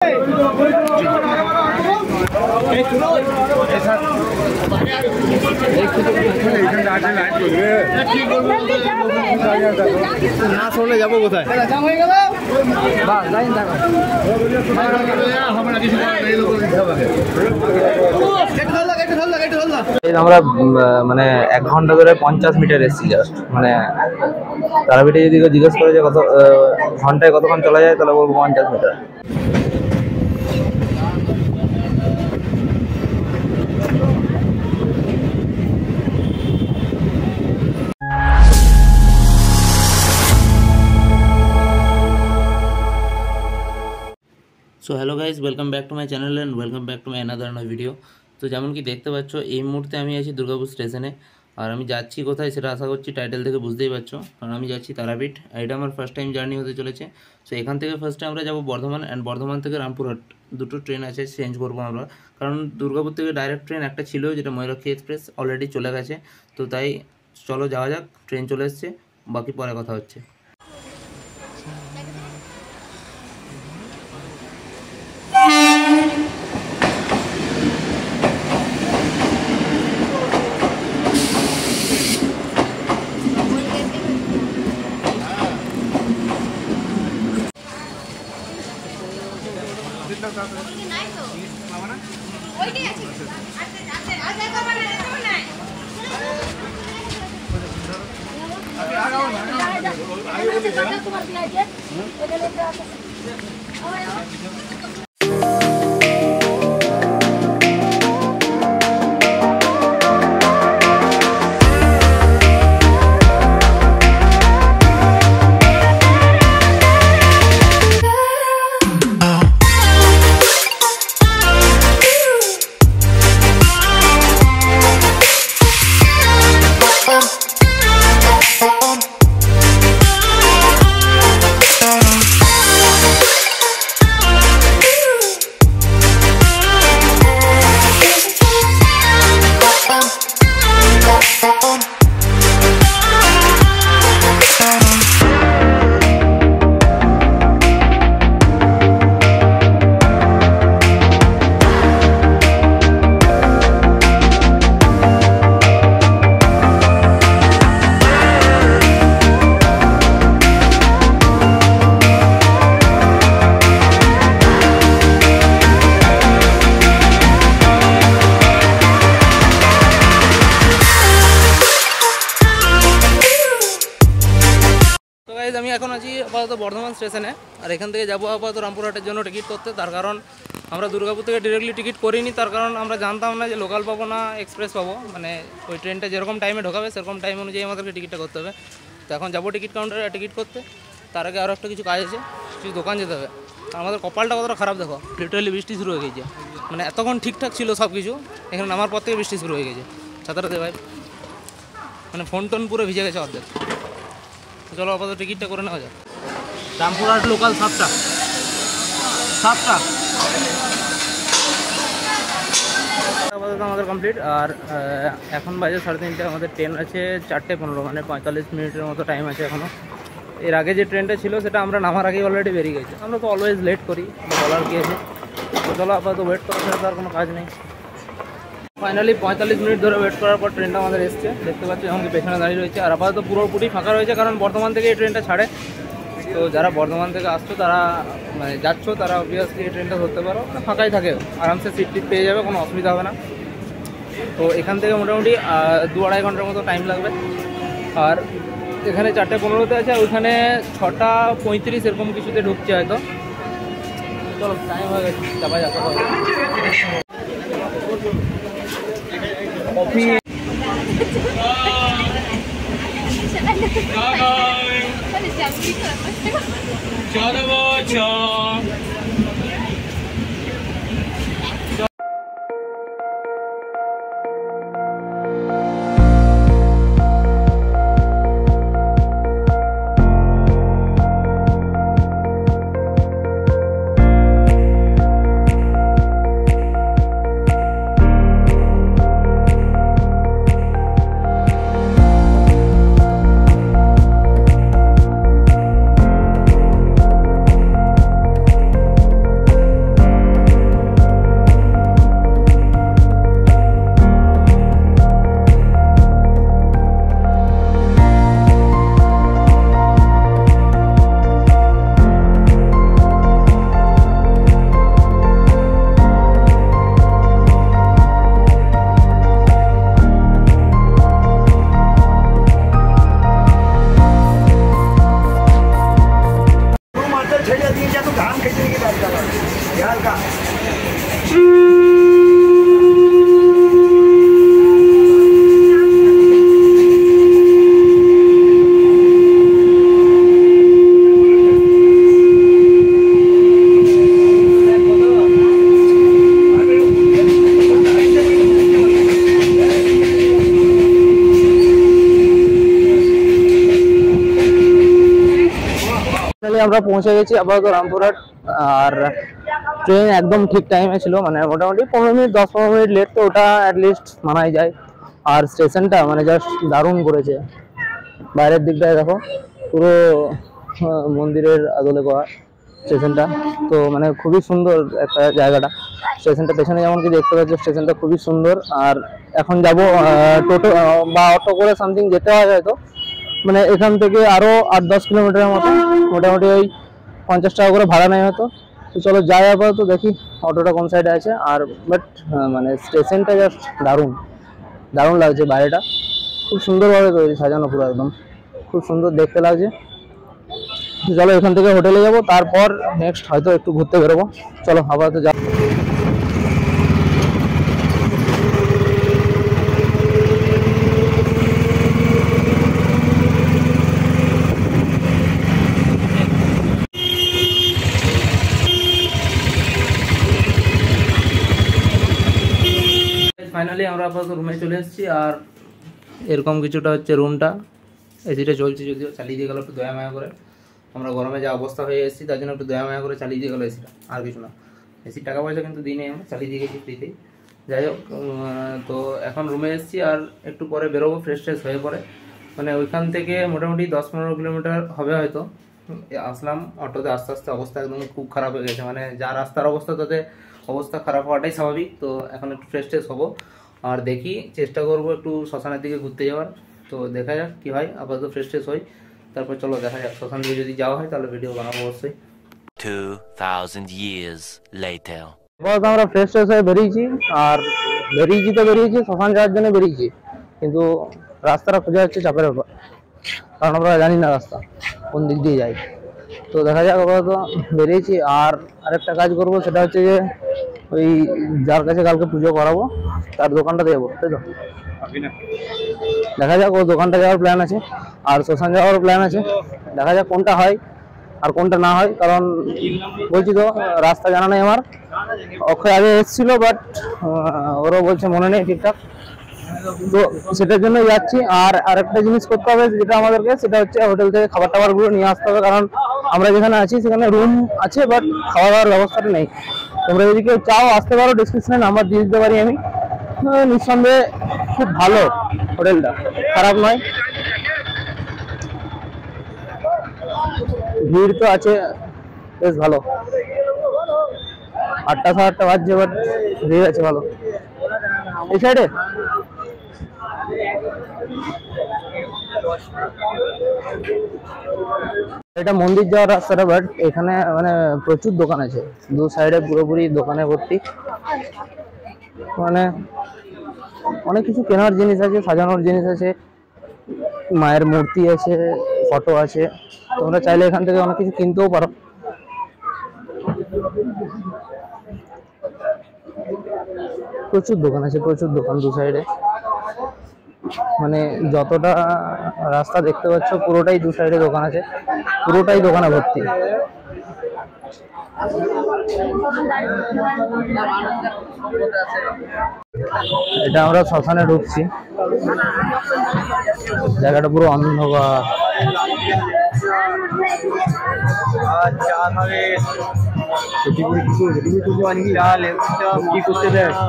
না শুনলে যাবো কোথায়? আমরা মানে 1 ঘন্টা ধরে 50 মিটার এসেছি জাস্ট। মানে তারাপীঠে যদি জিজ্ঞেস করে যে কত ঘন্টায় কতক্ষণ চলা যায় তাহলে বলবো 50 metre. So hello guys, welcome back to my channel and welcome back to my another new video. তো যেমন কি দেখতে পাচ্ছ, এই মুহূর্তে আমি আছি দুর্গাপুর স্টেশনে। আর আমি যাচ্ছি কোথায় সেটা আশা করছি টাইটেল থেকে বুঝতেই পারছো, কারণ আমি যাচ্ছি তারাপীঠ। এটা আমার ফার্স্ট টাইম জার্নি হতে চলেছে। সো এখান থেকে ফার্স্টে আমরা যাবো বর্ধমান, অ্যান্ড বর্ধমান থেকে রামপুরহাট। দুটো ট্রেন আছে, চেঞ্জ করবো আমরা, কারণ দুর্গাপুর থেকে ডাইরেক্ট ট্রেন একটা ছিল যেটা ময়ূরাক্ষী এক্সপ্রেস, অলরেডি চলে গেছে। তো তাই চলো যাওয়া যাক, ট্রেন চলে এসছে, বাকি পরে কথা হচ্ছে। আমি এখন আছি আপাতত বর্ধমান স্টেশনে, আর এখান থেকে যাবো আপাতত রামপুরহাটের জন্য টিকিট করতে। তার কারণ আমরা দুর্গাপুর থেকে ডিরেক্টলি টিকিট করিনি, তার কারণ আমরা জানতাম না যে লোকাল পাবো না এক্সপ্রেস পাবো। মানে ওই ট্রেনটা যেরকম টাইমে ঢোকাবে সেরকম টাইম অনুযায়ী আমাদেরকে টিকিটটা করতে হবে। তো এখন যাবো টিকিট কাউন্টারে টিকিট করতে। তার আগে আরও একটা কিছু কাজ আছে, কিছু দোকান যেতে হবে। আমাদের কপালটা কতটা খারাপ দেখো, লিটারালি বৃষ্টি শুরু হয়ে গেছে। মানে এতক্ষণ ঠিকঠাক ছিল সব কিছু, এখানে নামার পর থেকে বৃষ্টি শুরু হয়ে গেছে। ছাতাটা দে ভাই, মানে ফোন টোন পুরো ভিজে গেছে অর্ধেক। চলো আপাতত টিকিটটা করে নেওয়া যাক। রামপুরহাট লোকাল 7টা আপাতত আমাদের কমপ্লিট। আর এখন বাজে 3:30, আমাদের ট্রেন আছে 4:15, মানে 45 মিনিটের মতো টাইম আছে এখনও। এর আগে যে ট্রেনটা ছিল সেটা আমরা নামার আগেই অলরেডি বেরিয়ে গেছি। আমরা তো অলওয়েজ লেট করি, বলার কি আছে। তো চলো আপাতত ওয়েট করার সাথে আর কোনো কাজ নেই। ফাইনালি 45 মিনিট ধরে ওয়েট করার পর ট্রেনটা আমাদের এসছে, দেখতে পাচ্ছি আমাকে পেছনে দাঁড়িয়ে রয়েছে। আর আপাতত পুরোপুরি ফাঁকা রয়েছে, কারণ বর্ধমান থেকে এই ট্রেনটা ছাড়ে। তো যারা বর্ধমান থেকে আসছো, তারা মানে যাচ্ছ, তারা অবভিয়াসলি এই ট্রেনটা ধরতে পারো, মানে ফাঁকাই থাকে, আরামসে সিট টিট পেয়ে যাবে, কোনো অসুবিধা হবে না। তো এখান থেকে মোটামুটি 2-2.5 ঘন্টার মতো টাইম লাগবে। আর এখানে 4:15-তে আছে, আর ওইখানে 6:35 এরকম কিছুতে ঢুকছে হয়তো। চলো টাইম হয়ে গেছে, চাপা যাক। কফি আমরা পৌঁছে গেছি আপাতত রামপুরহাট। আর ট্রেন একদম ঠিক টাইমে ছিল, মানে মোটামুটি 15 মিনিট 10-15 মিনিট লেট, তো ওটা অ্যাটলিস্ট মানাই যায়। আর স্টেশনটা মানে জাস্ট দারুণ করেছে। বাইরের দিকটায় দেখো পুরো মন্দিরের আদলে করা স্টেশনটা, তো মানে খুবই সুন্দর একটা জায়গাটা। স্টেশনটা পেছনে যেমন কি দেখতে পাচ্ছ, স্টেশনটা খুবই সুন্দর। আর এখন যাব টোটো বা অটো করে সামথিং যেতে হয় হয়তো, মানে এখান থেকে আরো 8-10 কিলোমিটারের মতো, মোটামুটি ওই 50 টাকা করে ভাড়া নেয় হতো। তো চলো যাই, আপাতত দেখি অটোটা কোন সাইডে আছে। আর বাট মানে স্টেশনটা জাস্ট দারুণ দারুণ লাগছে, বাইরেটা খুব সুন্দরভাবে তৈরি, সাজানো পুরো একদম খুব সুন্দর দেখতে লাগছে। চলো এখান থেকে হোটেলে যাব, তারপর নেক্সট হয়তো একটু ঘুরতে বেরোবো। চলো আপাতত যাও। ফাইনালি আমরা আপাতত রুমে চলে এসেছি। আর এরকম কিছুটা হচ্ছে রুমটা। এসিটা চলছে, যদিও চালিয়ে দিয়ে গেল একটু দয়া মায়া করে। আমরা গরমে যা অবস্থা হয়ে এসেছি তার জন্য একটু দয়া মায়া করে চালিয়ে দিয়ে গেলো এসিটা, আর কিছু না। এসির টাকা পয়সা কিন্তু দিই নেই, আমরা চালিয়ে দিয়ে গেছি ফ্রিতেই। যাই হোক, তো এখন রুমে এসেছি আর একটু পরে বেরোবো ফ্রেশ ট্রেশ হয়ে পরে। মানে ওইখান থেকে মোটামুটি 10-15 কিলোমিটার হবে হয়তো। আসলাম অটোতে, আস্তে আস্তে অবস্থা একদম খুব খারাপ হয়ে গেছে। মানে যা রাস্তার অবস্থা তাতে অবস্থা খারাপ হওয়াটাই স্বাভাবিক। তো এখন একটু ফ্রেশ ট্রেশ হবো আর দেখি, চেষ্টা করবো একটু শ্মশানের দিকে ঘুরতে যাওয়ার। তো দেখা যাক কি হয়, আপাতত ফ্রেশ ট্রেশ হই, তারপর চলো দেখা যাক। শ্মশান দিকে যদি যাওয়া হয় তাহলে ভিডিও বানাবো অবশ্যই। 2000 years later. আপাতত আমরা ফ্রেশ ট্রেশ হয়ে বেরিয়েছি। আর বেরিয়েছি শ্মশান যাওয়ার জন্য বেরিয়েছি, কিন্তু রাস্তাটা খোঁজা যাচ্ছে চাপের ব্যাপার, কারণ আমরা জানি না রাস্তা কোন দিক দিয়ে যাই। তো দেখা যাক, আপাতত বেরিয়েছি। আর আরেকটা কাজ করবো, সেটা হচ্ছে যে ওই যার কাছে কালকে পুজো করাবো তার দোকানটাতে যাবো, তাই তো। দেখা যাক, ও দোকানটা যাওয়ার প্ল্যান আছে, আর শ্মশান যাওয়ার প্ল্যান আছে। দেখা যাক কোনটা হয় আর কোনটা না হয়, কারণ বলছি তো রাস্তা জানা নেই আমার। অক্ষয় আগে এসেছিল, বাট ওরও বলছে মনে নেই ঠিকঠাক, তো সেটার জন্য যাচ্ছি। আর আরেকটা জিনিস করতে হবে যেটা আমাদেরকে, সেটা হচ্ছে হোটেল থেকে খাবার টাবারগুলো নিয়ে আসতে হবে, কারণ আমরা যেখানে আছি সেখানে রুম আছে বাট খাওয়া দাওয়ার ব্যবস্থাটা নেই। তোমরা যদি কেউ চাও আসতে পারো, ডিসক্রিপশনে নাম্বার দিয়ে দিতে পারি আমি। নিঃসন্দেহে খুব ভালো হোটেলটা, খারাপ নয়। ভিড় তো আছে বেশ ভালো, 8টা 8:30 বাজছে, বাট ভিড় আছে ভালো। এই সাইডে এটা মন্দির যাওয়ার রাস্তাটা, বাট এখানে মানে প্রচুর দোকান আছে, দু সাইডে পুরোপুরি দোকানে ভর্তি। মানে অনেক কিছু কেনার জিনিস আছে, সাজানোর জিনিস আছে, মায়ের মূর্তি আছে, ফটো আছে। তোমরা চাইলে এখান থেকে অনেক কিছু কিনতেও পারো। প্রচুর দোকান আছে, প্রচুর দোকান দু সাইডে। মানে যতটা রাস্তা দেখতে পাচ্ছ পুরোটাই দু সাইডে দোকান আছে, পুরোটাই দোকানে ভর্তি। এটা আমরা শ্মশানে ঢুকছি, জায়গাটা পুরো অন্ধকার। কি করতে দেয় না,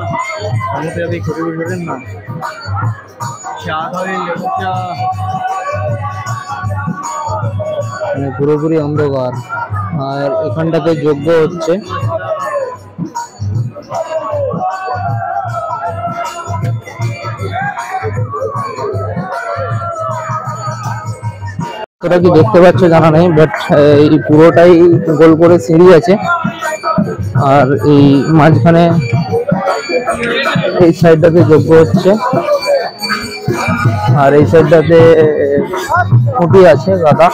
মানে পুরোপুরি অন্ধকার। আর এখানটাতে যজ্ঞ হচ্ছে। তোরা কি দেখতে পাচ্ছ জানা নেই, বাট এই পুরোটাই গোল করে সিঁড়ি আছে। আর এই মাঝখানে এই সাইডটাতে যজ্ঞ হচ্ছে, আর এই সাইডটাতে খুঁটি আছে গাদা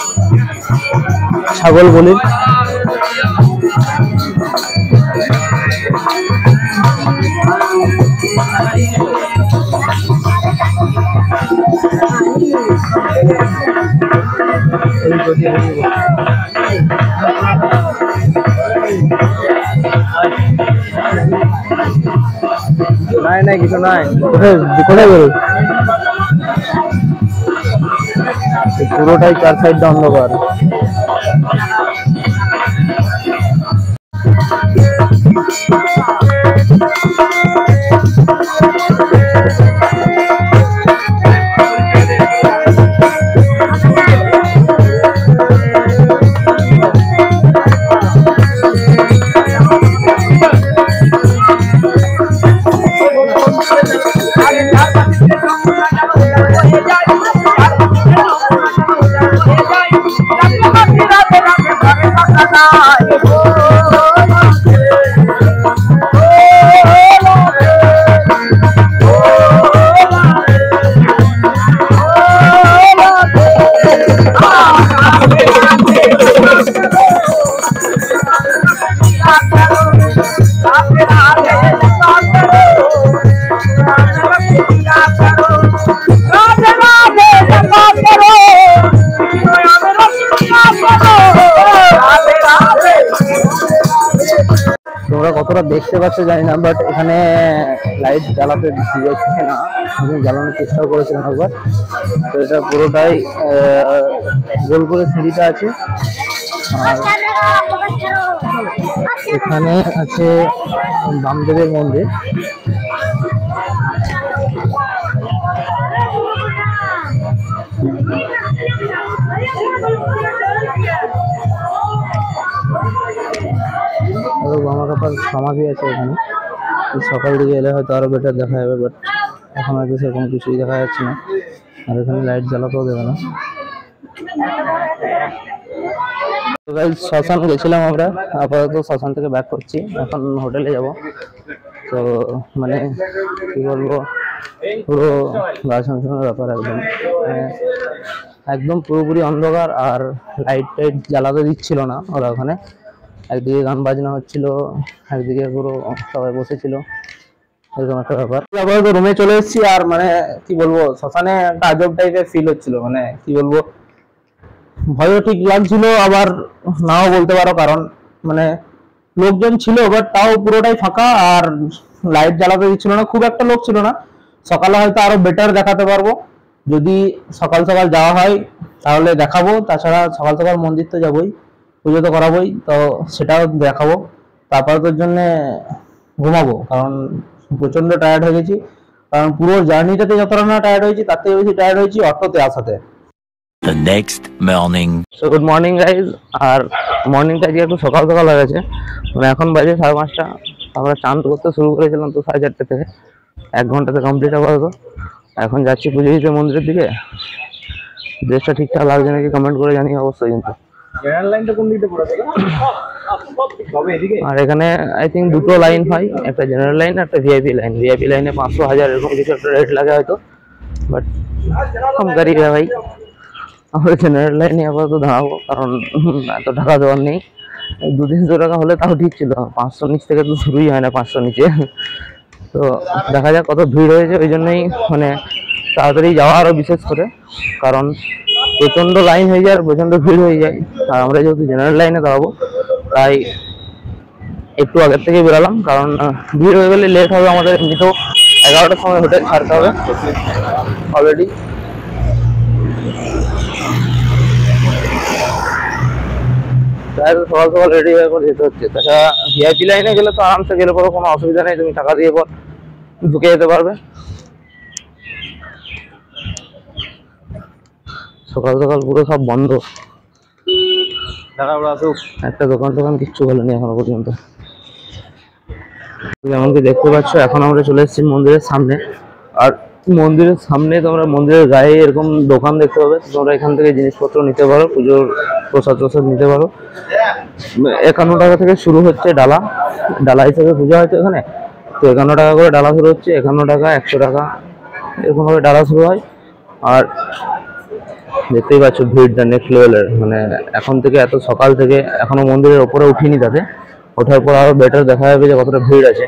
ছাগল বলির। নাই নাই কিছু নাই। কোথায় বেরোই? পুরোটাই চার সাইড অন্ধকার। তোমরা কতটা দেখতে পাচ্ছ জানি না, বাট এখানে লাইট জ্বালাতে দিয়েছে না, আমি জ্বালানোর চেষ্টাও করেছিলাম একবার। তো এটা পুরোটাই গোল করে সিঁড়িটা আছে। আর এখানে আছে বামদেবের মন্দির। বামাকাপার সমাধি আছে এখানে। সকাল দিকে এলে হয়তো আরো বেটার দেখা যাবে, বাট এখন হয়তো সেরকম কিছুই দেখা যাচ্ছে না। আর এখানে লাইট জ্বালাতেও দেবে না। শ্মশান গেছিলাম আমরা, আপাতত শ্মশান থেকে ব্যাক করছি, এখন হোটেলে যাব। তো মানে কি বলবো, পুরো গা ছমছমের ব্যাপার একদম, একদম পুরোপুরি অন্ধকার। আর লাইট টাইট জ্বালাতে দিচ্ছিল না ওরা ওখানে। একদিকে গান বাজনা হচ্ছিল, একদিকে পুরো সবাই বসেছিল, এরকম একটা ব্যাপার। আপাতত রুমে চলে এসেছি। আর মানে কি বলবো, শ্মশানে একটা আজব টাইপের ফিল হচ্ছিল, মানে কি বলবো, ভয়ও ঠিক লাগছিল আবার নাও বলতে পারো, কারণ মানে লোকজন ছিল বাট তাও পুরোটাই ফাঁকা। আর লাইট জ্বালাতে দিচ্ছিল না, খুব একটা লোক ছিল না। সকালে হয়তো আরো বেটার দেখাতে পারবো, যদি সকাল সকাল যাওয়া হয় তাহলে দেখাবো। তাছাড়া সকাল সকাল মন্দির তো যাবোই, পুজো তো করাবোই, তো সেটাও দেখাবো। তারপরে জন্য ঘুমাবো, কারণ প্রচন্ড টায়ার্ড হয়ে গেছি। কারণ পুরো জার্নিটাতে যতটা না টায়ার্ড হয়েছি, তার থেকে বেশি টায়ার্ড হয়েছি অটোতে আসাতে। The next morning. So good morning guys. আর মর্নিংটা আজকে একটু সকাল সকাল হয়ে গেছে, মানে এখন বাজে 5:30। আমরা চান করতে শুরু করেছিলাম তো 4:30 থেকে, 1 ঘন্টাতে কমপ্লিট আপাতত। এখন যাচ্ছি পুজো দিতে মন্দিরের দিকে। ড্রেসটা ঠিকঠাক লাগছে নাকি কমেন্ট করে জানি অবশ্যই। কিন্তু জেনারেল লাইনটা কোন দিকে পড়ে গেল? তবে এদিকে। আর এখানে আই থিঙ্ক দুটো লাইন হয়, একটা জেনারেল লাইন একটা ভিআইপি লাইন। ভিআইপি লাইনে 500, 1000 এরকম কিছু একটা রেট লাগে হয়তো, বাট কম গাড়ি ভাই। আমরা জেনারেল লাইনে আপাতত দাঁড়াবো, কারণ এত টাকা দেওয়ার নেই। 200-300 টাকা হলে তাও ঠিক ছিল, 500 নিচ থেকে তো শুরুই হয় না, 500 নিচে। তো দেখা যাক কত ভিড় হয়েছে, ওই জন্যই মানে তাড়াতাড়ি যাওয়া আরো বিশেষ করে, কারণ প্রচন্ড লাইন হয়ে যায় আর প্রচন্ড ভিড় হয়ে যায়। আর আমরা যেহেতু জেনারেল লাইনে দাঁড়াবো, তাই একটু আগের থেকে বেরোলাম, কারণ ভিড় হয়ে গেলে লেট হবে আমাদের। এমনিতেও 11টার সময় হোটেল ছাড়তে হবে অলরেডি। তাই সকাল সকাল রেডি হয়ে করে যেতে হচ্ছে। তাছাড়া ভিআইপি লাইনে গেলে তো আরামসে গেলে পরে কোনো অসুবিধা নেই, তুমি টাকা দিয়ে পর ঢুকে যেতে পারবে। সকাল সকাল পুরো সব বন্ধ, একটা দোকান কিচ্ছু বলেনি এখনো পর্যন্ত। যেমন কি দেখতে পাচ্ছ, এখন আমরা চলে এসেছি মন্দিরের সামনে। আর মন্দিরের সামনে তোমরা মন্দিরের গায়ে এরকম দোকান দেখতে পাবে, তোমরা এখান থেকে জিনিসপত্র নিতে পারো, পুজোর প্রসাদ নিতে পারো। 51 টাকা থেকে শুরু হচ্ছে ডালা, ডালা হিসেবে পুজো হয়তো এখানে। তো 51 টাকা করে ডালা শুরু হচ্ছে, 51 টাকা, 100 টাকা এরকম ভাবে ডালা শুরু হয়। আর দেখতেই পাচ্ছ ভিড়টা নেক্সট লেভেলের, মানে এখন থেকে এত সকাল থেকে এখনো মন্দিরের ওপরে উঠিনি, তাতে ওঠার পর আরো বেটার দেখা যাবে যে কতটা ভিড় আছে।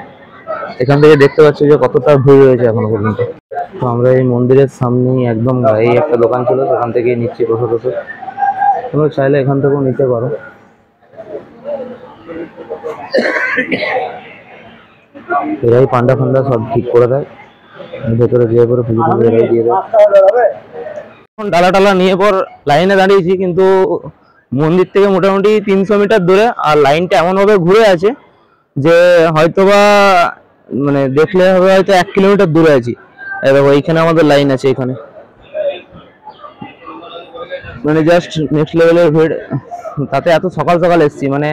এখান থেকে দেখতে পাচ্ছি যে কতটা ভিড় রয়েছে এখনো পর্যন্ত। তো আমরা এই মন্দিরের সামনেই একদম গায়ে একটা দোকান ছিল, সেখান থেকে নিচ্ছি প্রসাদ। তোমরা চাইলে এখান থেকেও নিতে পারো। এরাই পান্ডা ফান্ডা সব ঠিক করে দেয়, ভেতরে দিয়ে পরে পুজো এরাই দিয়ে দেয়। এখন ডালা টালা নিয়ে পর লাইনে দাঁড়িয়েছি, কিন্তু মন্দির থেকে মোটামুটি 300 মিটার দূরে, আর লাইনটা এমনভাবে ঘুরে আছে যে হয়তোবা মানে দেখলে হবে হয়তো 1 কিলোমিটার দূরে আছি। দেখো এইখানে আমাদের লাইন আছে, এখানে মানে জাস্ট নেক্সট লেভেলের ভিড়। তাতে এত সকাল সকাল এসছি, মানে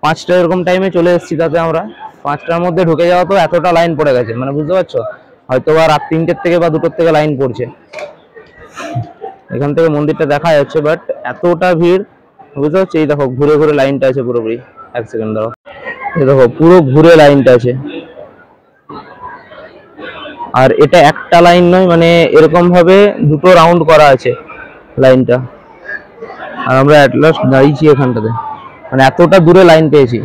5টা এরকম টাইমে চলে এসছি, তাতে আমরা 5টার মধ্যে ঢুকে যাওয়া তো এতটা লাইন পড়ে গেছে, মানে বুঝতে পারছো, হয়তো বা রাত 3টের থেকে বা 2টোর থেকে লাইন পড়ছে। এখান থেকে মন্দিরটা দেখা যাচ্ছে, বাট এতটা ভিড় বুঝতে পারছো। এই দেখো ঘুরে ঘুরে লাইনটা আছে পুরোপুরি। 1 সেকেন্ড দাঁড়াও, এই দেখো পুরো ঘুরে লাইনটা আছে। আর এটা একটা লাইন নয়, মানে এরকম ভাবে 2টো রাউন্ড করা আছে লাইনটা। আর আমরা অ্যাট লাস্ট দাঁড়িয়েছি এখানটাতে, মানে এতটা দূরে লাইন পেয়েছি,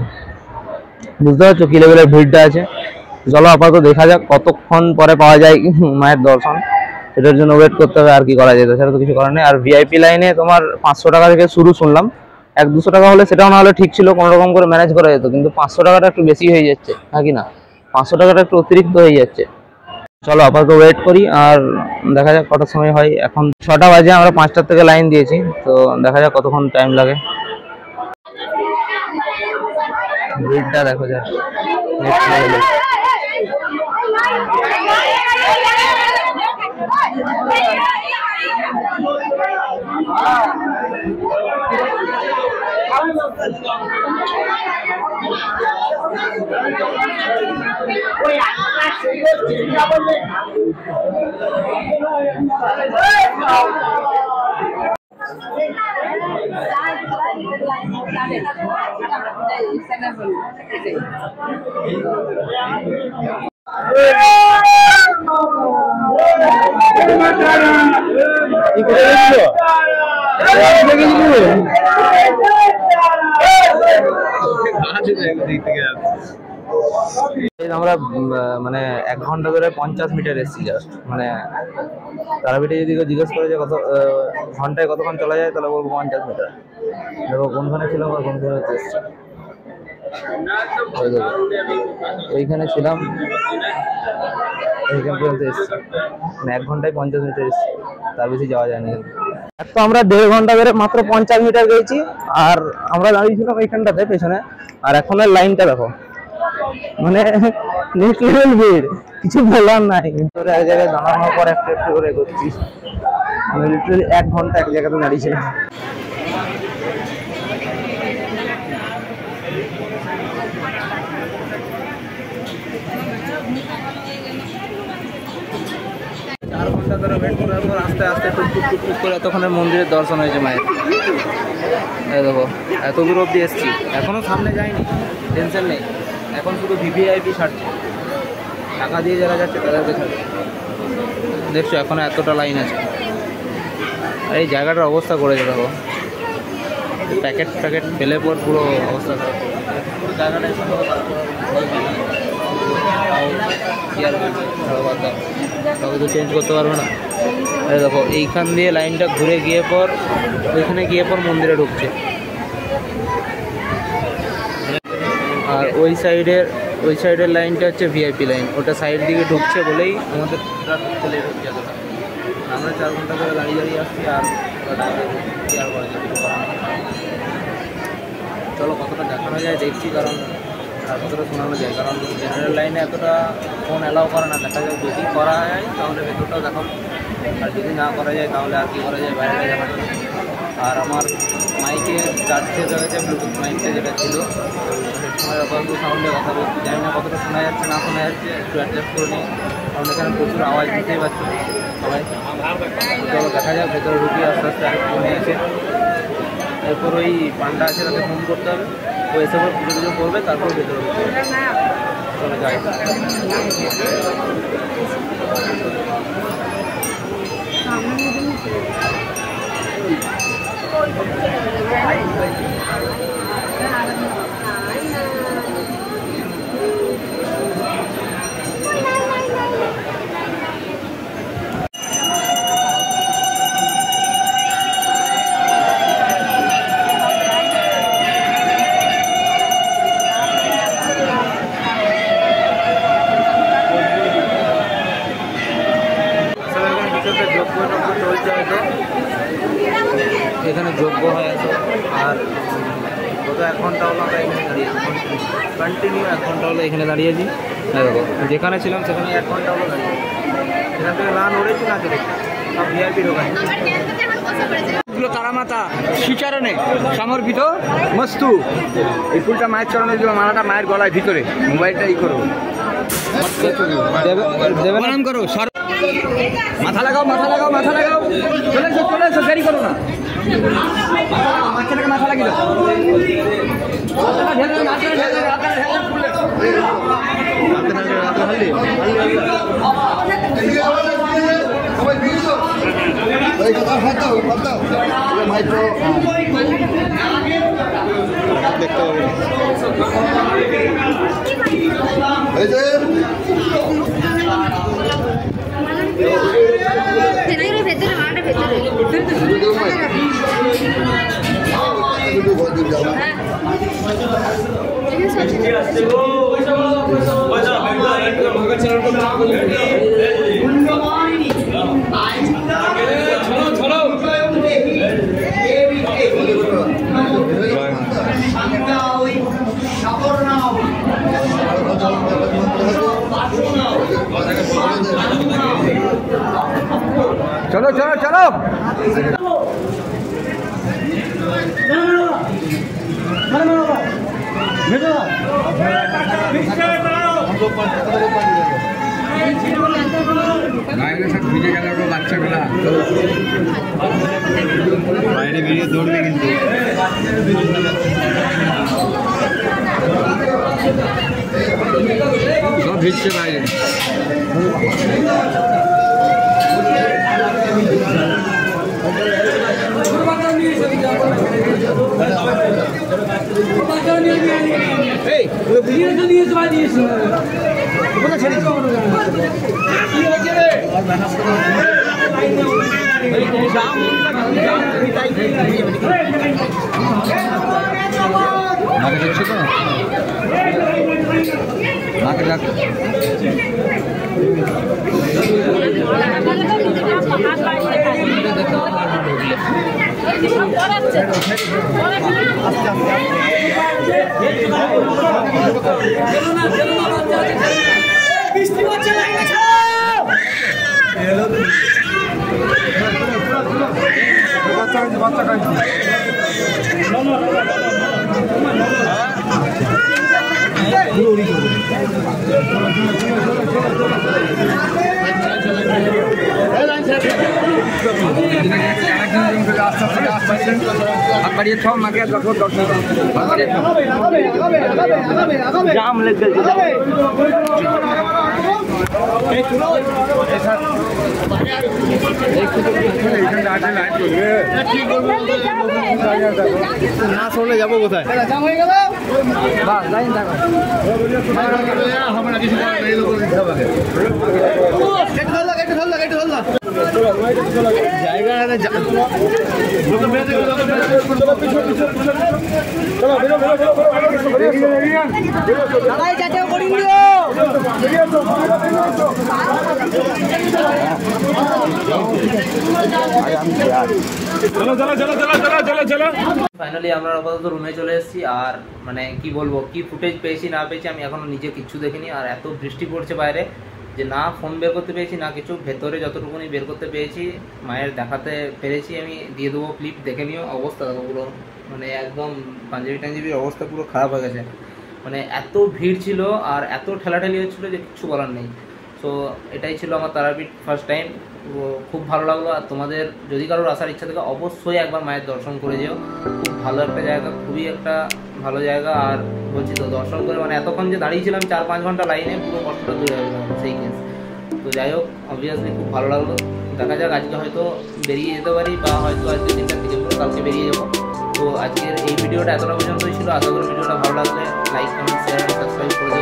বুঝতে পারছো কি লেভেলের ভিড়টা আছে। চলো আপাতত দেখা যাক কতক্ষণ পরে পাওয়া যায় মায়ের দর্শন, এটার জন্য ওয়েট করতে হবে। আর কি করা যায়, তাছাড়া তো কিছু করার নেই। আর ভিআইপি লাইনে তোমার 500 টাকা থেকে শুরু শুনলাম, 100-200 টাকা হলে সেটাও না হলে ঠিক ছিল, কোনো রকম করে ম্যানেজ করা যেত, কিন্তু 500 টাকাটা একটু বেশি হয়ে যাচ্ছে, হ্যাঁ কি না, 500 টাকাটা একটু অতিরিক্ত হয়ে যাচ্ছে। চলো আপাতত ওয়েট করি, আর দেখা যাক কটার সময় হয়। এখন 6টা বাজে, আমরা 5টার থেকে লাইন দিয়েছি, তো দেখা যাক কতক্ষণ টাইম লাগে। ভিড়টা দেখো যা নেক্সট লেভেলে। আমরা মানে 1 ঘন্টা ধরে 50 মিটার এসেছি জাস্ট, মানে তারাপীঠে যদি কেউ জিজ্ঞেস করে যে কত ঘন্টায় কতক্ষণ চলা যায়, তাহলে বলবো 50 মিটার। দেখো কোনখানে ছিলাম আর কোনখানে এসেছি, ওইখানে ছিলাম, এইখান পর্যন্ত এসেছি, মানে 1 ঘন্টায় 50 মিটার এসেছি, তার বেশি যাওয়া যায় না। তো আমরা 1.5 ঘন্টা ধরে মাত্র 50 মিটার গেছি, আর আমরা দাঁড়িয়েছিলাম এইখানটাতে পেছনে। আর এখনের লাইনটা দেখো, মানে নেক্সট লেভেল ভিড়, কিছু বলার নাই। ভিতরে এক জায়গায় দাঁড়ানোর পর একটু একটু করে করছি, মানে লিটারালি 1 ঘন্টা এক জায়গাতে দাঁড়িয়েছিলাম। ধরে ওয়েট করার পর আস্তে আস্তে টুকটুক টুকটুক করে এতক্ষণে মন্দিরের দর্শন হয়েছে মায়ের। এই দেখো এত দূর অবধি এসছি, এখনও সামনে যায়নি, টেনশন নেই। এখন শুধু ভিভিআইপি ছাড়ছে, টাকা দিয়ে যারা যাচ্ছে তাদেরকে ছাড়ছে। দেখছো এখনো এতটা লাইন আছে। আর এই জায়গাটার অবস্থা করেছে দেখো, প্যাকেট প্যাকেট ফেলে পর পুরো অবস্থা খারাপ। পুরো জায়গাটাই তবে তো চেঞ্জ করতে পারবে না। এই দেখো এইখান দিয়ে লাইনটা ঘুরে গিয়ে পর ওইখানে গিয়ে পর মন্দিরে ঢুকছে। আর ওই সাইডের লাইনটা হচ্ছে ভিআইপি লাইন, ওটা সাইড দিকে ঢুকছে বলেই আমাদের চলে ঢুকছে এতটা। আমরা 4 ঘন্টা করে দাঁড়িয়ে আসছি, আর করা যায়। চলো কতটা দেখানো যায় দেখছি, কারণ আর কতটা শোনানো যায়, কারণ জেনারেল লাইনে এতটা ফোন অ্যালাউ করে না। দেখা যায় যদি করা যায় তাহলে ভেতরটাও দেখাবো, আর যদি না করা যায় তাহলে আর কি করা যায়, বাইরেটা দেখানো। আর আমার মাইকে চার্জ শেষ হয়ে গেছে, ব্লুটুথ মাইকটা যেটা ছিল, হেডফোনের আপাতত সাউন্ডে কথা বলছি, জানি না কতটা শোনা যাচ্ছে না শোনা যাচ্ছে, একটু অ্যাডজাস্ট করে নিই, কারণ এখানে প্রচুর আওয়াজ দিতেই পারছে সবাই। চলো দেখা যাক, ভেতরে ঢুকি আস্তে আস্তে আরেকটু মনে আছে। এরপর ওই পান্ডা আছে তাকে ফোন করতে হবে, ও এসে পুজো টুজো করবে, তারপর ভেতরে ঢুকতে হবে। চলো যাই। চলছে হয়তো, এখানে যোগ্য হয়ে আছে। আর গত 1 ঘন্টা হলো আমরা এখানে দাঁড়িয়েছি, কন্টিনিউ 1 ঘন্টা হলো এখানে দাঁড়িয়েছি। দেখো যেখানে ছিলাম সেখানে 1 ঘন্টা হলো দাঁড়িয়ে, এখান থেকে না নড়েছি না চলেছি, সব ভিআইপি ঢোকায়। তারামাতা শ্রীচরণে সমর্পিত মস্তু। এই ফুলটা মায়ের চরণে দেবো, মালাটা মায়ের গলায় ভিতরে, মোবাইলটা ই করো, প্রণাম করো। মাথা লাগাও, মাথা লাগাও, মাথা লাগাও, চলে এসো, চলে এসো, দেরি করো না। বাচ্চাটাকে মাথা লাগিয়ে দাও। चलो चलो चलो सब ভিজে গেল বাচ্চাগুলা বাইরে বেরিয়ে দৌড়বে কিন্তু সব ভিজছে বাইরে মাকে দেখছো তো মাকে দেখো जाम लग गए না শুনলে যাবো কোথায় জায়গা ফাইনালি আমরা আপাতত রুমে চলে এসেছি। আর মানে কি বলবো, কি ফুটেজ পেয়েছি না পেয়েছি আমি এখনো নিজে কিচ্ছু দেখিনি। আর এত বৃষ্টি পড়ছে বাইরে যে না ফোন বের করতে পেরেছি না কিছু, ভেতরে যতটুকুনি বের করতে পেরেছি মায়ের দেখাতে পেরেছি। আমি দিয়ে দেবো ক্লিপ, দেখে নিও। অবস্থা দেখো পুরো, মানে একদম পাঞ্জাবি টাঞ্জাবির অবস্থা পুরো খারাপ হয়ে গেছে। মানে এত ভিড় ছিল আর এত ঠেলাঠেলি হচ্ছিলো যে কিচ্ছু বলার নেই। সো এটাই ছিল আমার তারাপীঠ ফার্স্ট টাইম, খুব ভালো লাগলো। আর তোমাদের যদি কারোর আসার ইচ্ছা থাকে অবশ্যই একবার মায়ের দর্শন করে যেও, খুব ভালো একটা জায়গা, খুবই একটা ভালো জায়গা। আর বলছি তো দর্শন করে মানে এতক্ষণ যে দাঁড়িয়েছিলাম 4-5 ঘন্টা লাইনে, পুরো কষ্টটা দূরে হয়ে গেল সেই কেস। তো যাই হোক, অবভিয়াসলি খুব ভালো লাগলো। দেখা যাক আজকে হয়তো বেরিয়ে যেতে পারি, বা হয়তো আজকে 3টার দিকে পুরো কালকে বেরিয়ে যাবো। তো আজকের এই ভিডিওটা এতটা পর্যন্তই ছিল। আশা করি ভিডিওটা ভালো লাগলে লাইক, কমেন্ট, শেয়ার, সাবস্ক্রাইব করে